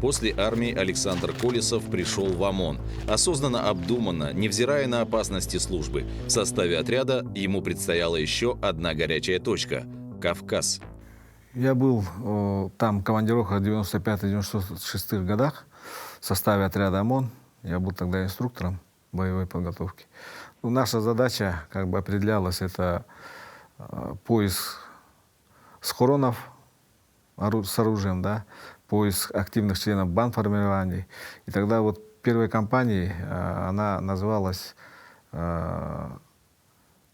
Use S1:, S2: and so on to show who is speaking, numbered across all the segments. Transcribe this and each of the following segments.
S1: После армии Александр Колесов пришел в ОМОН. Осознанно, обдуманно, невзирая на опасности службы. В составе отряда ему предстояла еще одна горячая точка – Кавказ.
S2: Я был там командировка в 95-96 годах в составе отряда ОМОН. Я был тогда инструктором боевой подготовки. Наша задача как бы определялась, это поиск схронов с оружием, да, поиск активных членов бандформирований. И тогда вот первой кампанией она называлась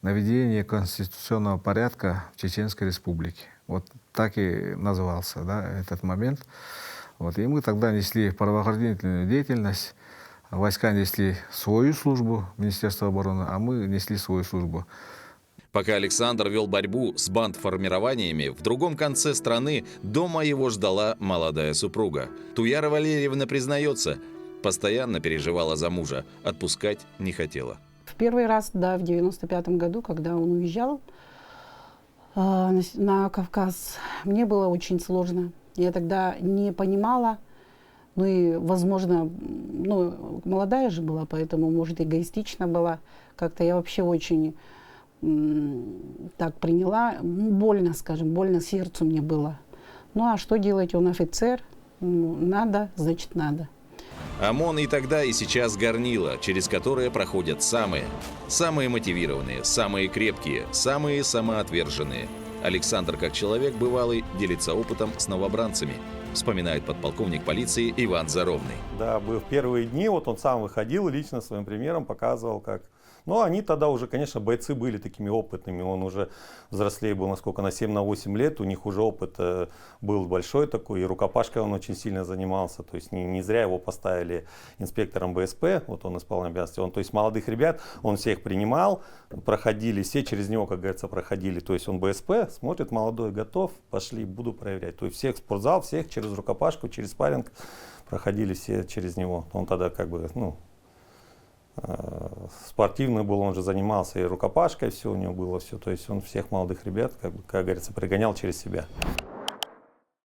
S2: «Наведение конституционного порядка в Чеченской Республике». Вот так и назывался, да, этот момент. Вот. И мы тогда несли правоохранительную деятельность, войска несли свою службу, Министерство обороны, а мы несли свою службу.
S1: Пока Александр вел борьбу с бандформированиями, в другом конце страны дома его ждала молодая супруга. Туяра Валерьевна признается, постоянно переживала за мужа, отпускать не хотела.
S3: В первый раз, да, в 95-м году, когда он уезжал на Кавказ, мне было очень сложно. Я тогда не понимала, ну и, возможно, ну, молодая же была, поэтому, может, эгоистична была. Как-то я вообще очень так приняла. Больно, скажем, больно сердцу мне было. Ну а что делать, он офицер, надо, значит надо.
S1: ОМОН и тогда, и сейчас горнило, через которое проходят самые мотивированные, самые крепкие, самые самоотверженные. Александр, как человек бывалый, делится опытом с новобранцами, вспоминает подполковник полиции Иван Заровный.
S4: Да, в первые дни вот он сам выходил и лично своим примером показывал, как... Но они тогда уже, конечно, бойцы были такими опытными. Он уже взрослее был, насколько, на 7-8 лет. У них уже опыт был большой такой. И рукопашкой он очень сильно занимался. То есть не зря его поставили инспектором БСП. Вот он исполнял обязанности. Он, то есть молодых ребят, он всех принимал. Проходили, все через него, как говорится, проходили. То есть он БСП, смотрит, молодой, готов, пошли, буду проверять. То есть всех в спортзал, всех через рукопашку, через спарринг проходили все через него. Он тогда как бы, ну... спортивный был, он же занимался и рукопашкой, все у него было все, то есть он всех молодых ребят, как говорится, пригонял через себя.